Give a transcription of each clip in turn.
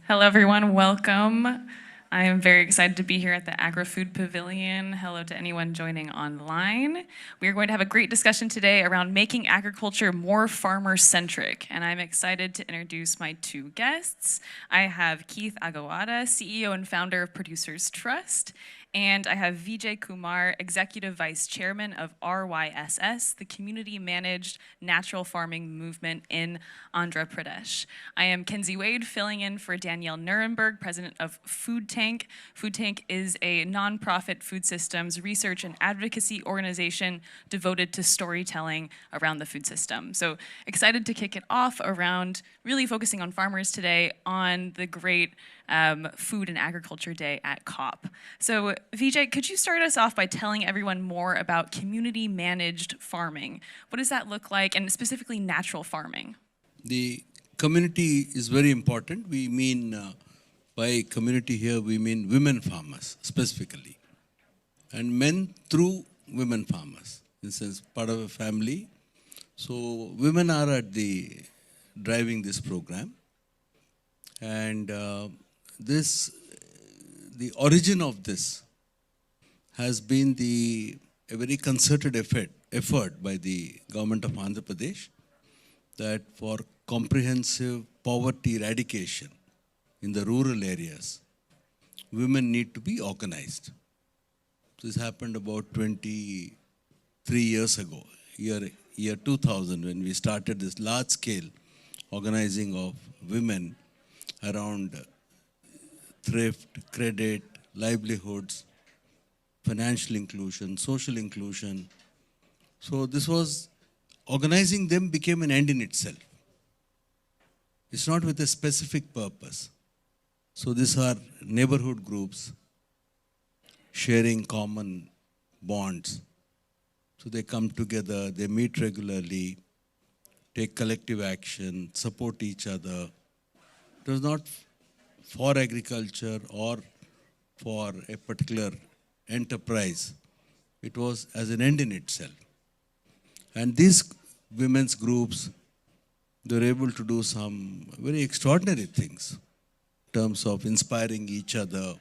Hello, everyone. Welcome. I am very excited to be here at the Agri-Food Pavilion. Hello to anyone joining online. We are going to have a great discussion today around making agriculture more farmer-centric, and I'm excited to introduce my two guests. I have Keith Agawada, CEO and founder of Producers Trust, and I have Vijay Kumar, Executive Vice Chairman of RYSS, the Community Managed Natural Farming Movement in Andhra Pradesh. I am Kenzie Wade, filling in for Danielle Nuremberg, President of Food Tank. Food Tank is a nonprofit food systems research and advocacy organization devoted to storytelling around the food system. So excited to kick it off around really focusing on farmers today on the great Food and Agriculture Day at COP. So Vijay, could you start us off by telling everyone more about community managed farming? What does that look like, and specifically natural farming? The community is very important. We mean, by community here, we mean women farmers specifically, and men through women farmers. This is part of a family. So women are at the driving this program, and the origin of this has been a very concerted effort by the government of Andhra Pradesh, that for comprehensive poverty eradication in the rural areas, women need to be organized. This happened about 23 years ago, year 2000, when we started this large-scale organizing of women around thrift, credit, livelihoods, financial inclusion, social inclusion. So this was, organizing them became an end in itself. It's not with a specific purpose. So these are neighborhood groups sharing common bonds. So they come together, they meet regularly, take collective action, support each other. It was not for agriculture or for a particular enterprise. It was as an end in itself. And these women's groups, they were able to do some very extraordinary things in terms of inspiring each other,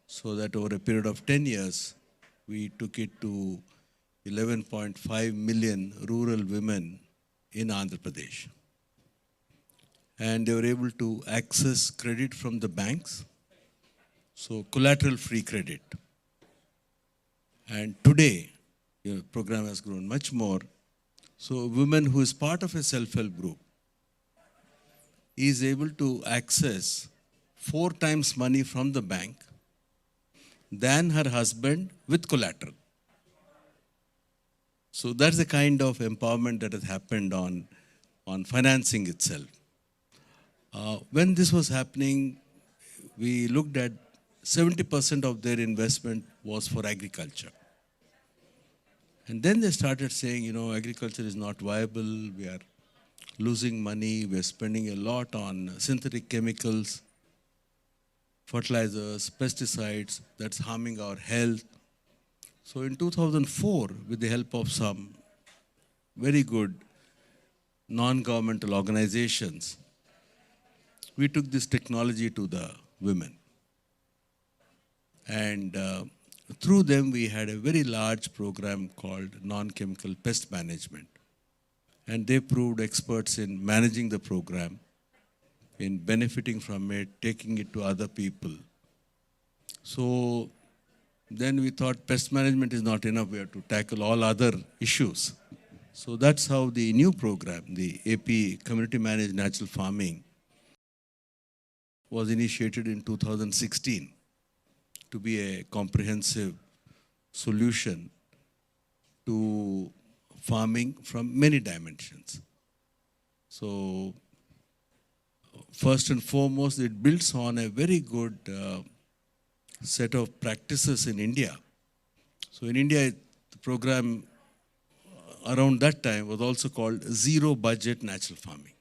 so that over a period of 10 years, we took it to 11.5 million rural women in Andhra Pradesh. And they were able to access credit from the banks, so collateral-free credit. And today, the program has grown much more. So a woman who is part of a self-help group is able to access 4 times money from the bank than her husband with collateral. So that's the kind of empowerment that has happened on financing itself. When this was happening, we looked at 70% of their investment was for agriculture. And then they started saying, agriculture is not viable, we are losing money, we are spending a lot on synthetic chemicals, fertilizers, pesticides, that's harming our health. So in 2004, with the help of some very good non-governmental organizations, we took this technology to the women. And through them, we had a very large program called non-chemical pest management. And they proved experts in managing the program, in benefiting from it, taking it to other people. So then we thought pest management is not enough, we have to tackle all other issues. So that's how the new program, the AP Community Managed Natural Farming, was initiated in 2016 to be a comprehensive solution to farming from many dimensions. So first and foremost, it builds on a very good set of practices in India. So in India, the program around that time was also called zero budget natural farming.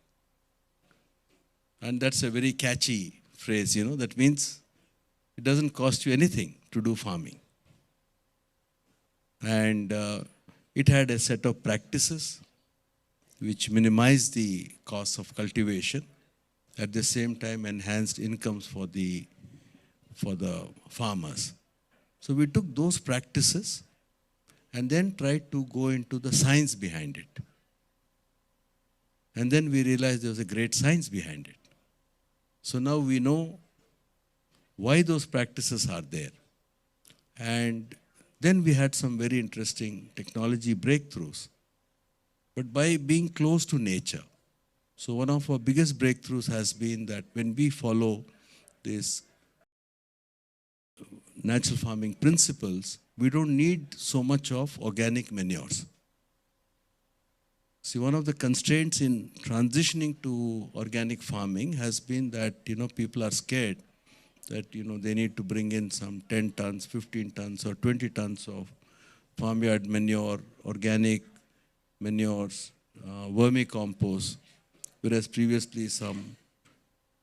And that's a very catchy phrase, that means it doesn't cost you anything to do farming. And it had a set of practices which minimized the cost of cultivation at the same time enhanced incomes for the farmers. So we took those practices and then tried to go into the science behind it. And then we realized there was a great science behind it. So now we know why those practices are there. And then we had some very interesting technology breakthroughs. But by being close to nature, so one of our biggest breakthroughs has been that when we follow these natural farming principles, we don't need so much of organic manures. See, one of the constraints in transitioning to organic farming has been that, people are scared that, they need to bring in some 10 tons, 15 tons, or 20 tons of farmyard manure, organic manures, vermicompost, whereas previously some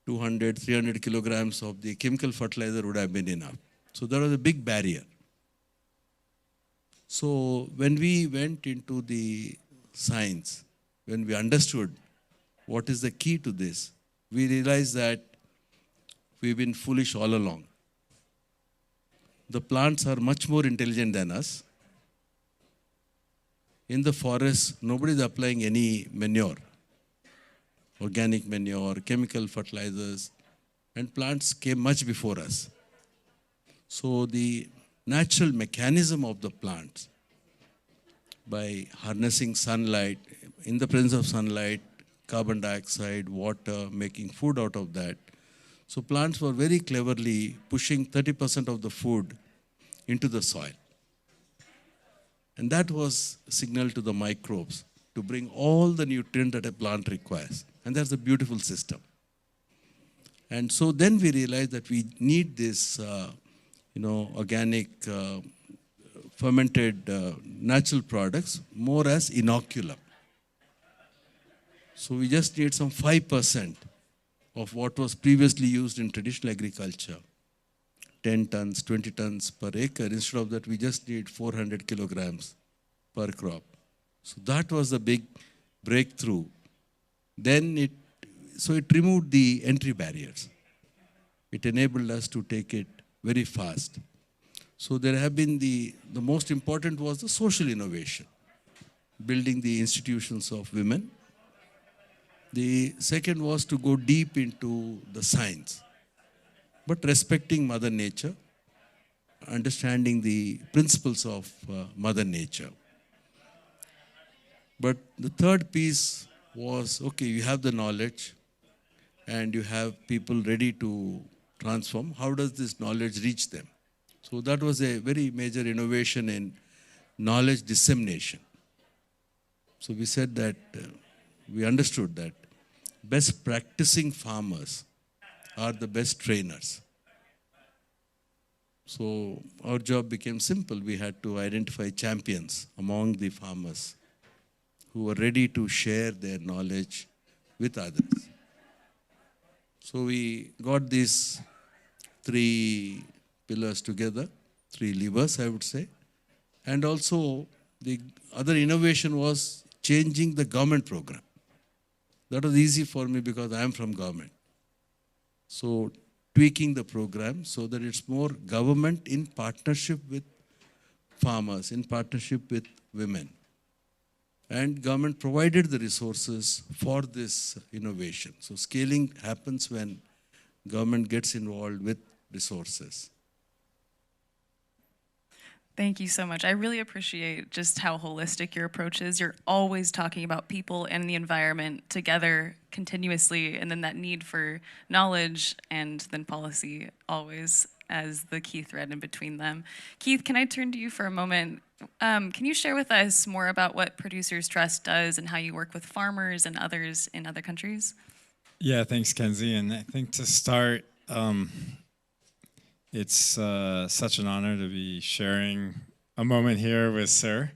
200, 300 kilograms of the chemical fertilizer would have been enough. So there was a big barrier. So when we went into the science, when we understood what is the key to this, we realized that we've been foolish all along. The plants are much more intelligent than us. In the forest, nobody is applying any manure, organic manure, chemical fertilizers, and plants came much before us. So the natural mechanism of the plants, by harnessing sunlight, in the presence of sunlight, carbon dioxide, water, making food out of that. So plants were very cleverly pushing 30% of the food into the soil. And that was a signal to the microbes to bring all the nutrient that a plant requires. And that's a beautiful system. And so then we realized that we need this, organic fermented natural products more as inoculum. So we just need some 5% of what was previously used in traditional agriculture, 10 tons, 20 tons per acre. Instead of that, we just need 400 kilograms per crop. So that was the big breakthrough. Then it removed the entry barriers. It enabled us to take it very fast. So there have been the most important was the social innovation, building the institutions of women. The second was to go deep into the science, but respecting Mother Nature, understanding the principles of Mother Nature. But the third piece was, okay, you have the knowledge and you have people ready to transform. How does this knowledge reach them? So that was a very major innovation in knowledge dissemination. So we said that, we understood that best practicing farmers are the best trainers. So our job became simple. We had to identify champions among the farmers who were ready to share their knowledge with others. So we got these 3 pillars together, 3 levers, I would say. And also the other innovation was changing the government program. That was easy for me because I am from government. So tweaking the program so that it's more government in partnership with farmers, in partnership with women. And government provided the resources for this innovation. So scaling happens when government gets involved with resources. Thank you so much. I really appreciate just how holistic your approach is. You're always talking about people and the environment together continuously, and then that need for knowledge and then policy always as the key thread in between them. Keith, can I turn to you for a moment? Can you share with us more about what Producers Trust does and how you work with farmers and others in other countries? Yeah, thanks, Kenzie. And I think to start, it's such an honor to be sharing a moment here with Sir,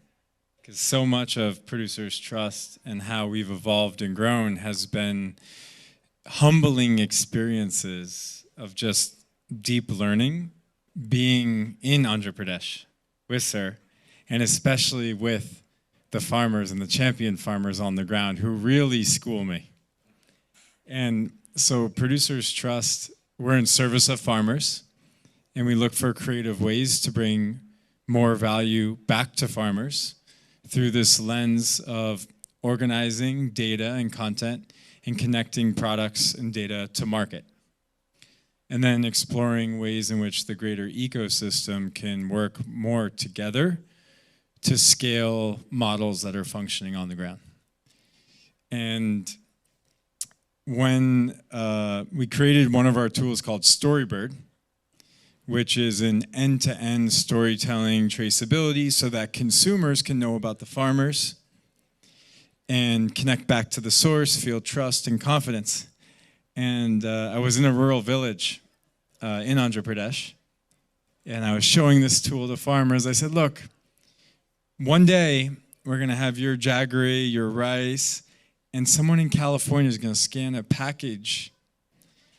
because so much of Producers Trust and how we've evolved and grown has been humbling experiences of just deep learning, being in Andhra Pradesh with Sir, and especially with the farmers and the champion farmers on the ground who really school me. And So Producers Trust, we're in service of farmers, and we look for creative ways to bring more value back to farmers through this lens of organizing data and content and connecting products and data to market. And then exploring ways in which the greater ecosystem can work more together to scale models that are functioning on the ground. And when we created one of our tools called Storybird, which is an end-to-end storytelling traceability so that consumers can know about the farmers and connect back to the source, feel trust and confidence. And I was in a rural village in Andhra Pradesh, and I was showing this tool to farmers. I said, look, one day we're gonna have your jaggery, your rice, and someone in California is gonna scan a package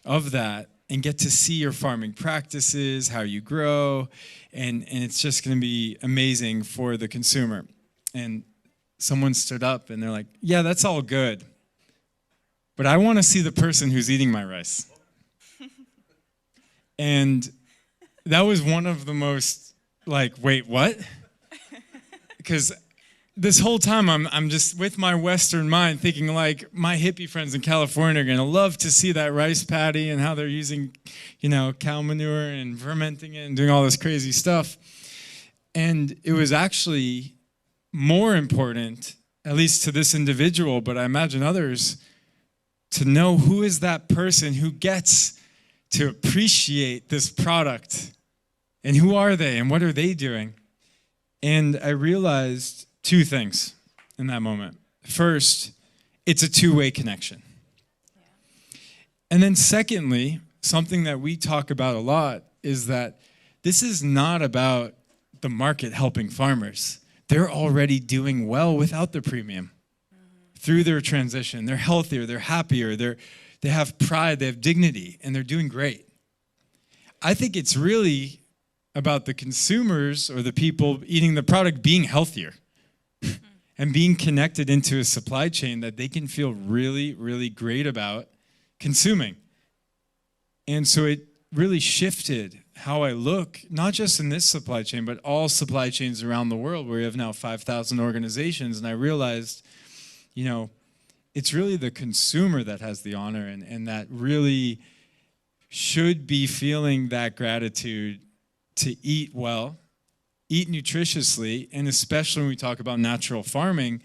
of that and get to see your farming practices, how you grow, and it's just gonna be amazing for the consumer. And someone stood up and they're like, yeah, that's all good, but I wanna see the person who's eating my rice. And that was one of the most, like, wait, what? Because this whole time I'm just with my Western mind thinking like my hippie friends in California are gonna love to see that rice paddy and how they're using, cow manure and fermenting it and doing all this crazy stuff. And it was actually more important, at least to this individual, but I imagine others, to know who is that person who gets to appreciate this product and who are they and what are they doing. And I realized two things in that moment. First, it's a two-way connection. Yeah. And then secondly, something that we talk about a lot is that this is not about the market helping farmers. They're already doing well without the premium. Through their transition, they're healthier, they're happier, they have pride, they have dignity, and they're doing great. I think it's really about the consumers or the people eating the product being healthier and being connected into a supply chain that they can feel really, really great about consuming. And so it really shifted how I look, not just in this supply chain, but all supply chains around the world where we have now 5,000 organizations. And I realized, it's really the consumer that has the honor and that really should be feeling that gratitude to eat well, eat nutritiously, and especially when we talk about natural farming,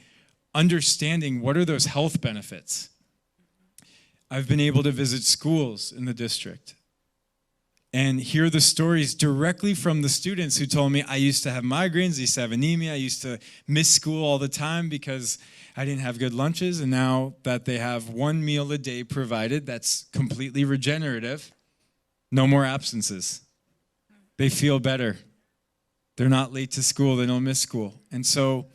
understanding what are those health benefits. I've been able to visit schools in the district and hear the stories directly from the students who told me, I used to have migraines, I used to have anemia, I used to miss school all the time because I didn't have good lunches, and now that they have one meal a day provided that's completely regenerative, no more absences. They feel better. They're not late to school, they don't miss school. And so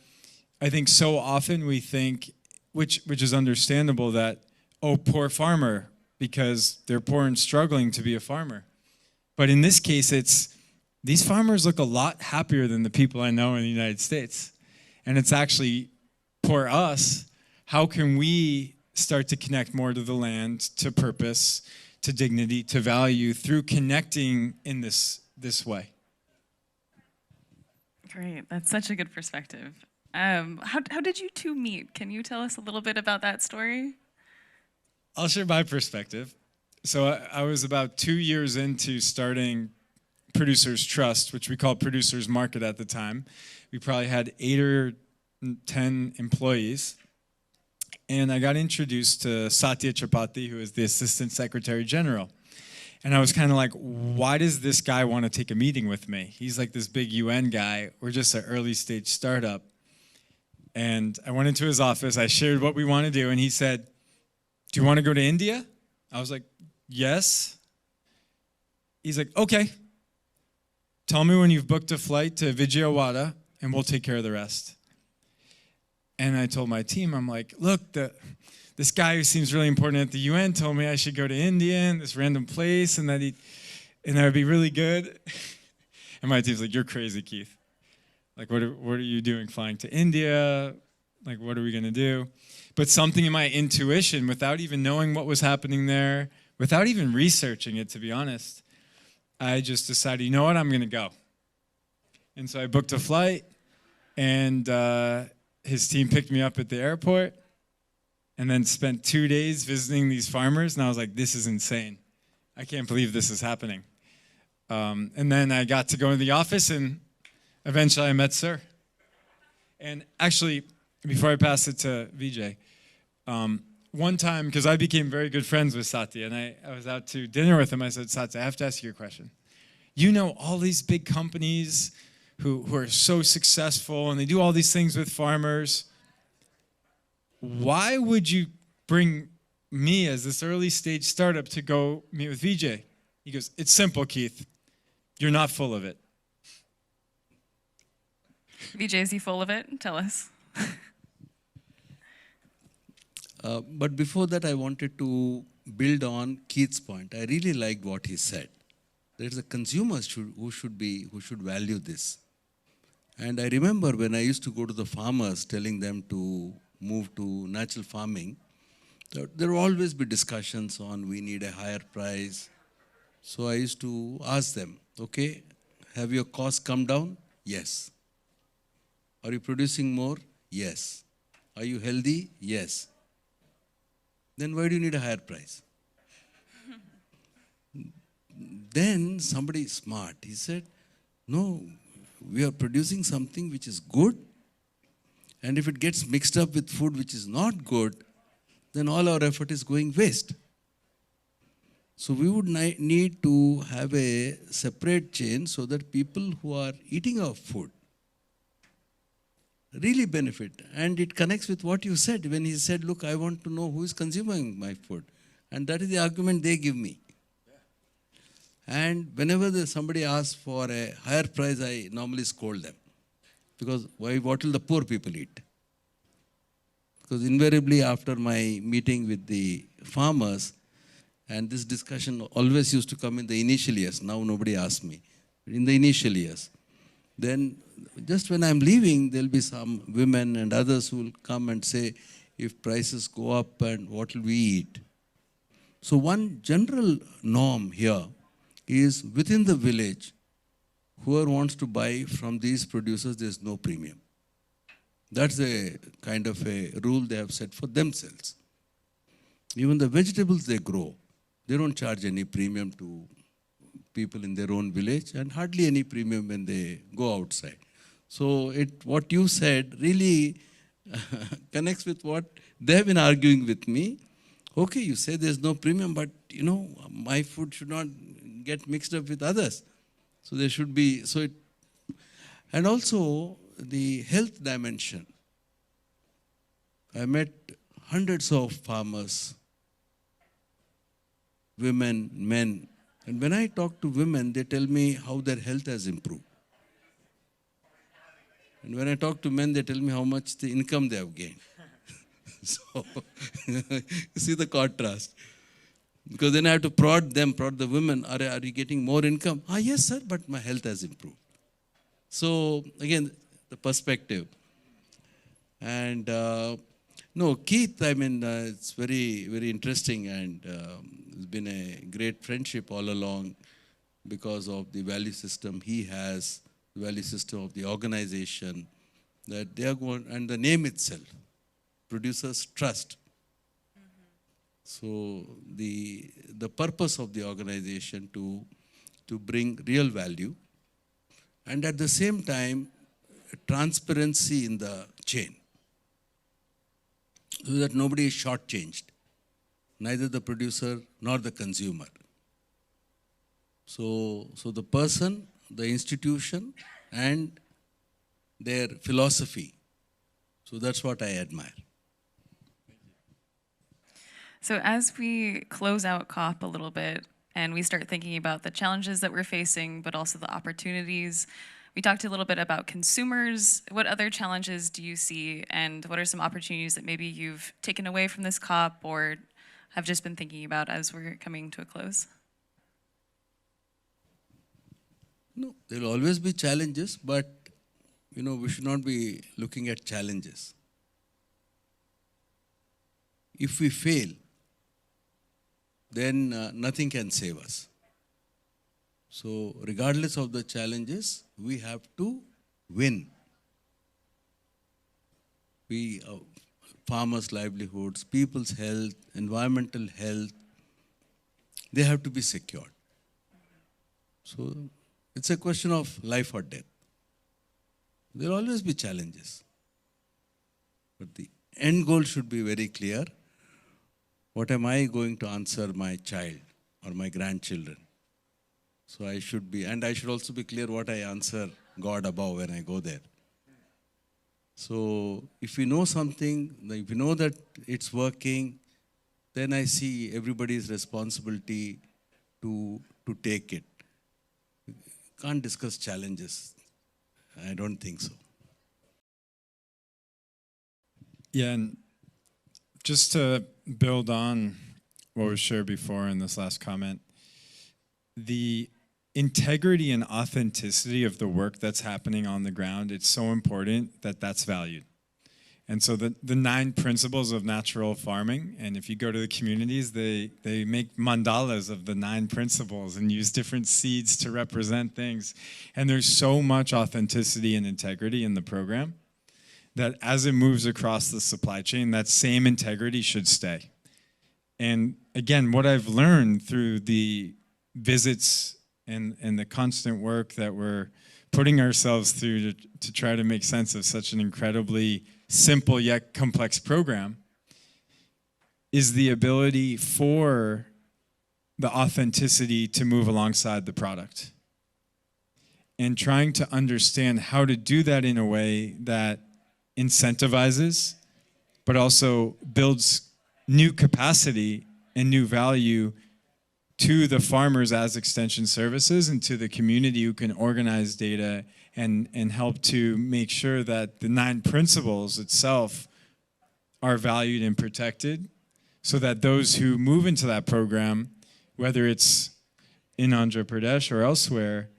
I think so often we think, which is understandable, that, oh, poor farmer, because they're poor and struggling to be a farmer. But in this case, it's these farmers look a lot happier than the people I know in the United States. And it's actually, for us, how can we start to connect more to the land, to purpose, to dignity, to value through connecting in this way? Great, that's such a good perspective. How did you two meet? Can you tell us a little bit about that story? I'll share my perspective. So I was about 2 years into starting Producers Trust, which we called Producers Market at the time. We probably had 8 or 10 employees. And I got introduced to Satya Chapati, who is the Assistant Secretary General. And I was kind of like, why does this guy want to take a meeting with me? He's like this big UN guy. We're just an early stage startup. And I went into his office. I shared what we want to do. And he said, do you want to go to India? I was like, yes. He's like, okay. Tell me when you've booked a flight to Vijayawada, and we'll take care of the rest. And I told my team, I'm like, look, this guy who seems really important at the UN told me I should go to India in this random place and that would be really good. And my team's like, you're crazy, Keith. Like, what are you doing flying to India? Like, what are we going to do? But something in my intuition, without even knowing what was happening there, without even researching it, to be honest, I just decided, you know what, I'm going to go. And so I booked a flight, and his team picked me up at the airport, and then spent 2 days visiting these farmers, and I was like, this is insane. I can't believe this is happening. And then I got to go in the office, and eventually I met Sir. And actually, before I pass it to Vijay, one time, because I became very good friends with Satya, and I was out to dinner with him, I said, Satya, I have to ask you a question. You know all these big companies who are so successful, and they do all these things with farmers. Why would you bring me as this early stage startup to go meet with Vijay? He goes, it's simple, Keith. You're not full of it. Vijay, is he full of it? Tell us. But before that, I wanted to build on Keith's point. I really liked what he said. There's a consumer who should value this. And I remember when I used to go to the farmers telling them to move to natural farming, there will always be discussions on we need a higher price. So I used to ask them, okay, have your costs come down? Yes. Are you producing more? Yes. Are you healthy? Yes. Then why do you need a higher price? Then somebody smart, he said, no, we are producing something which is good, and if it gets mixed up with food which is not good, then all our effort is going waste. So we would need to have a separate chain so that people who are eating our food really benefit. And it connects with what you said when he said, look, I want to know who is consuming my food. And that is the argument they give me. And whenever somebody asks for a higher price, I normally scold them. Because what will the poor people eat? Because invariably after my meeting with the farmers, and this discussion always used to come in the initial years. Now nobody asks me. In the initial years. Then just when I'm leaving, there'll be some women and others who will come and say, if prices go up, and what will we eat? So one general norm here is within the village, whoever wants to buy from these producers, there's no premium. That's a kind of a rule they have set for themselves. Even the vegetables they grow, they don't charge any premium to people in their own village, and hardly any premium when they go outside. So what you said really connects with what they've been arguing with me. Okay, you say there's no premium, but you know, my food should not get mixed up with others. So there should be, and also the health dimension. I met hundreds of farmers, women, men, and when I talk to women, they tell me how their health has improved. And when I talk to men, they tell me how much the income they have gained. So, you see the contrast. Because then I have to prod the women, are you getting more income? Yes, sir, but my health has improved. So, again, the perspective. And no, Keith, I mean, it's very, very interesting, and it's been a great friendship all along because of the value system he has, the value system of the organization, that they are going, and the name itself, producers trust. So the purpose of the organization to bring real value, and at the same time, transparency in the chain, so that nobody is shortchanged, neither the producer nor the consumer. So the person, the institution, and their philosophy. So that's what I admire. So as we close out COP a little bit and we start thinking about the challenges that we're facing, but also the opportunities, we talked a little bit about consumers. What other challenges do you see, and what are some opportunities that maybe you've taken away from this COP or have just been thinking about as we're coming to a close? No, there will always be challenges, but we should not be looking at challenges. if we fail, then nothing can save us. So regardless of the challenges, we have to win. Farmers' livelihoods, people's health, environmental health, they have to be secured. So it's a question of life or death. There will always be challenges. But the end goal should be very clear. What am I going to answer my child or my grandchildren? So I should be, and I should also be clear what I answer God above when I go there. So if we know something, if we know that it's working, then I see everybody's responsibility to take it. Can't discuss challenges. I don't think so. Yeah, and just to build on what was shared before in this last comment, the integrity and authenticity of the work that's happening on the ground, it's so important that that's valued. And so the 9 principles of natural farming, and if you go to the communities, they make mandalas of the 9 principles and use different seeds to represent things. And there's so much authenticity and integrity in the program that as it moves across the supply chain, that same integrity should stay. And again, what I've learned through the visits and the constant work that we're putting ourselves through to try to make sense of such an incredibly simple yet complex program is the ability for the authenticity to move alongside the product. And trying to understand how to do that in a way that incentivizes, but also builds new capacity and new value to the farmers as extension services and to the community who can organize data and help to make sure that the 9 principles itself are valued and protected so that those who move into that program, whether it's in Andhra Pradesh or elsewhere,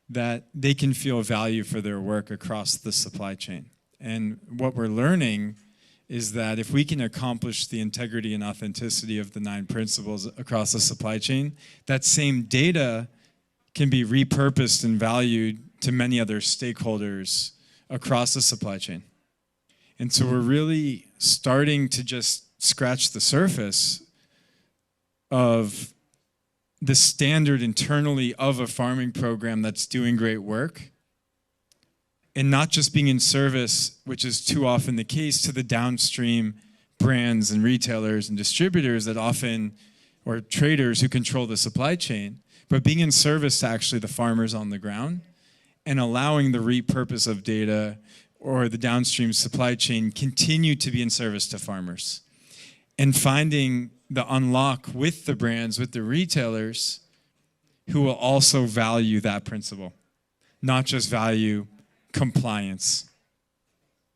that they can feel value for their work across the supply chain. And what we're learning is that if we can accomplish the integrity and authenticity of the 9 principles across the supply chain, that same data can be repurposed and valued to many other stakeholders across the supply chain. And so we're really starting to just scratch the surface of the standard internally of a farming program that's doing great work, and not just being in service, which is too often the case, to the downstream brands and retailers and distributors that often, or traders who control the supply chain, but being in service to actually the farmers on the ground and allowing the repurpose of data or the downstream supply chain continue to be in service to farmers. And finding the unlock with the brands, with the retailers, who will also value that principle, not just value compliance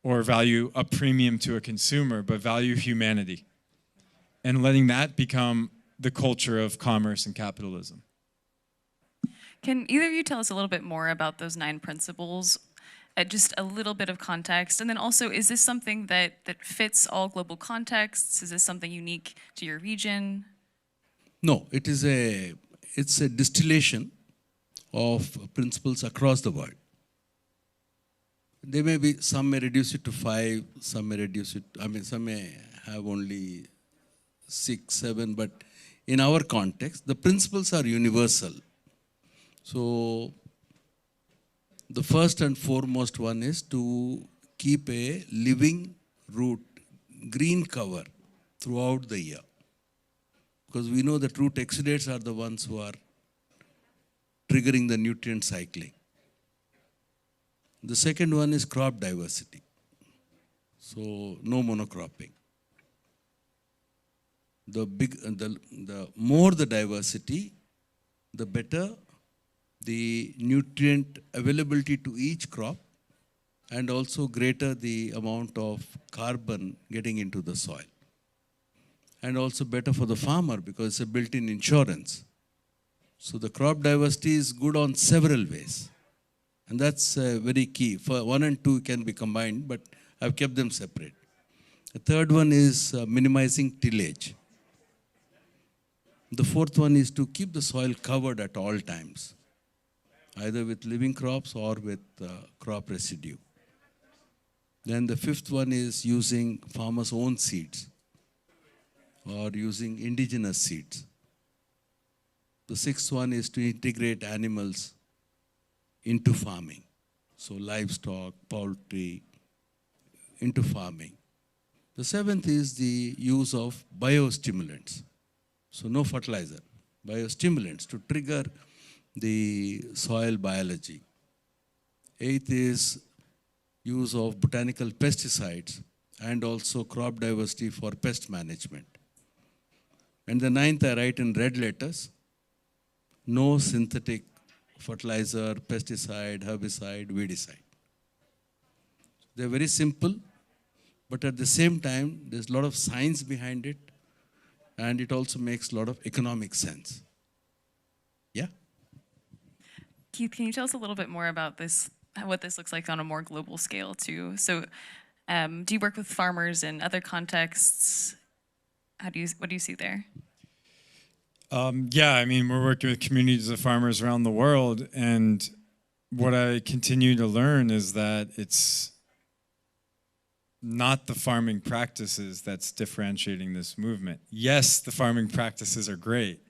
or value a premium to a consumer, but value humanity, and letting that become the culture of commerce and capitalism. Can either of you tell us a little bit more about those 9 principles? Just a little bit of context, and then also, is this something that fits all global contexts? Is this something unique to your region? No, it's a distillation of principles across the world. There may be, some may reduce it to 5, some may reduce it, some may have only 6, 7, but in our context, the principles are universal. So the first and foremost one is to keep a living root, green cover throughout the year. Because we know that root exudates are the ones who are triggering the nutrient cycling. The second one is crop diversity. So no monocropping. The more the diversity, the better the nutrient availability to each crop, and also greater the amount of carbon getting into the soil. And also better for the farmer because it's a built-in insurance. So the crop diversity is good on several ways. And that's very key. For 1 and 2 can be combined, but I've kept them separate. The third one is minimizing tillage. The fourth one is to keep the soil covered at all times, either with living crops or with crop residue. Then the fifth one is using farmers' own seeds or using indigenous seeds. The sixth one is to integrate animals into farming. So livestock, poultry, into farming. The seventh is the use of biostimulants. So no fertilizer, biostimulants to trigger the soil biology. Eighth is use of botanical pesticides and also crop diversity for pest management. And the ninth, I write in red letters, no synthetic fertilizer, pesticide, herbicide, weedicide. They're very simple, but at the same time, there's a lot of science behind it, and it also makes a lot of economic sense. Yeah? Keith, can you tell us a little bit more about this, what this looks like on a more global scale too? So do you work with farmers in other contexts? What do you see there? Yeah, I mean, we're working with communities of farmers around the world, and what I continue to learn is that it's not the farming practices that's differentiating this movement. Yes, the farming practices are great,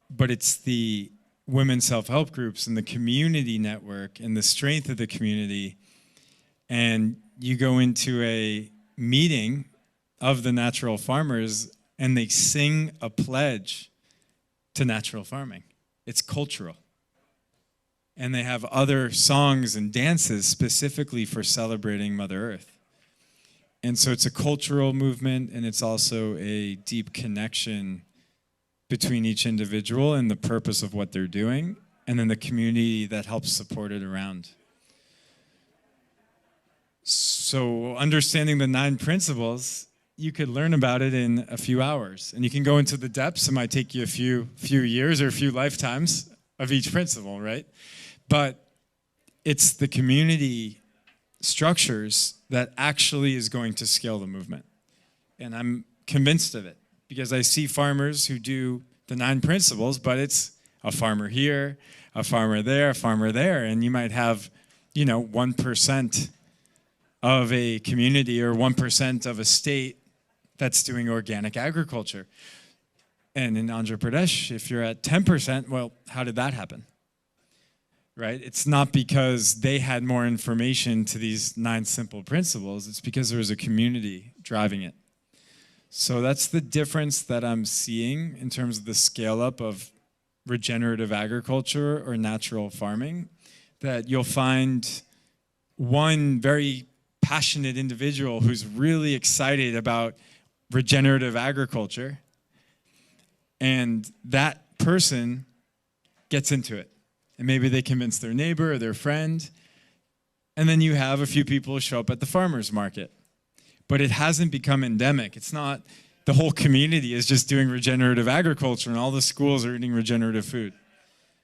but it's the women self-help groups and the community network and the strength of the community. And you go into a meeting of the natural farmers and they sing a pledge to natural farming. It's cultural. And they have other songs and dances specifically for celebrating Mother Earth. And so it's a cultural movement, and it's also a deep connection between each individual and the purpose of what they're doing, and then the community that helps support it around. So understanding the 9 principles, you could learn about it in a few hours, and you can go into the depths. It might take you a few years or a few lifetimes of each principle, right? But it's the community structures that actually is going to scale the movement. And I'm convinced of it because I see farmers who do the 9 principles, but it's a farmer here, a farmer there, and you might have, 1% of a community or 1% of a state that's doing organic agriculture. And in Andhra Pradesh, if you're at 10%, well, how did that happen? Right? It's not because they had more information to these 9 simple principles. It's because there was a community driving it. So that's the difference that I'm seeing in terms of the scale up of regenerative agriculture or natural farming, that you'll find one very passionate individual who's really excited about regenerative agriculture, and that person gets into it. And maybe they convince their neighbor or their friend. And then you have a few people show up at the farmer's market. But it hasn't become endemic. It's not the whole community is just doing regenerative agriculture and all the schools are eating regenerative food.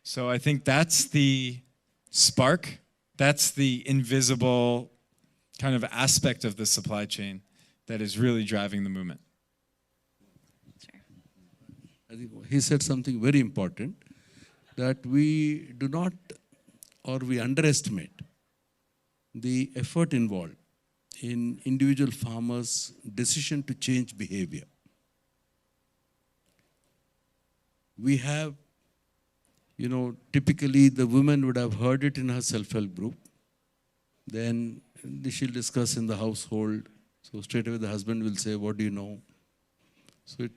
So I think that's the spark. That's the invisible kind of aspect of the supply chain that is really driving the movement. Sure. I think he said something very important, that we do not, or we underestimate the effort involved in individual farmers' decision to change behavior. We have, typically the woman would have heard it in her self-help group. Then she'll discuss in the household. So straight away the husband will say, what do you know? So it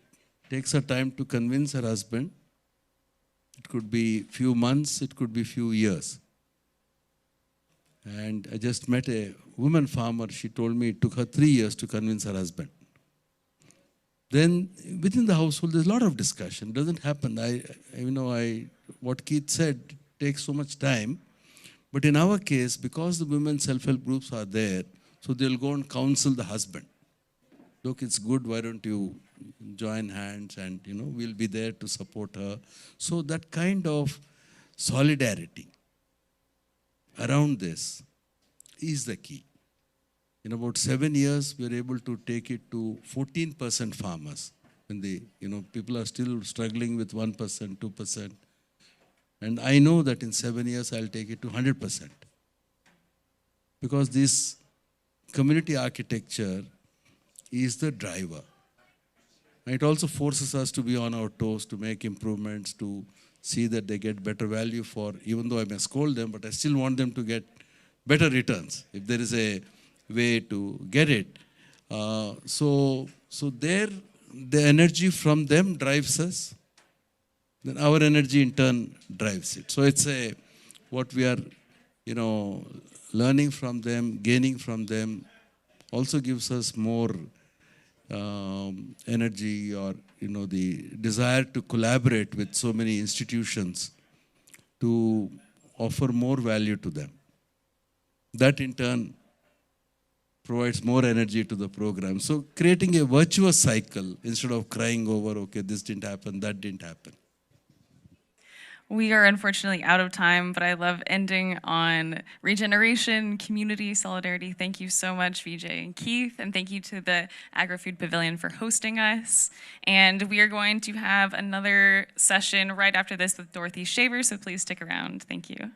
takes her time to convince her husband. It could be few months, it could be few years. And I just met a woman farmer. She told me it took her 3 years to convince her husband. Then within the household, there's a lot of discussion. It doesn't happen. What Keith said takes so much time. But in our case, because the women self-help groups are there, so they'll go and counsel the husband. Look, it's good, why don't you join hands and, we'll be there to support her. So that kind of solidarity around this is the key. In about 7 years, we are able to take it to 14% farmers. When people are still struggling with 1%, 2%. And I know that in 7 years, I'll take it to 100%. Because this community architecture is the driver. It also forces us to be on our toes, to make improvements, to see that they get better value for, even though I may scold them, but I still want them to get better returns, if there is a way to get it. So there, the energy from them drives us, then our energy in turn drives it. So it's what we are, learning from them, gaining from them, also gives us more energy, or the desire to collaborate with so many institutions to offer more value to them. That in turn provides more energy to the program. So creating a virtuous cycle instead of crying over, okay, this didn't happen, that didn't happen. We are unfortunately out of time, but I love ending on regeneration, community, solidarity. Thank you so much, Vijay and Keith, and thank you to the Agri-Food Pavilion for hosting us. And we are going to have another session right after this with Dorothy Shaver, so please stick around. Thank you.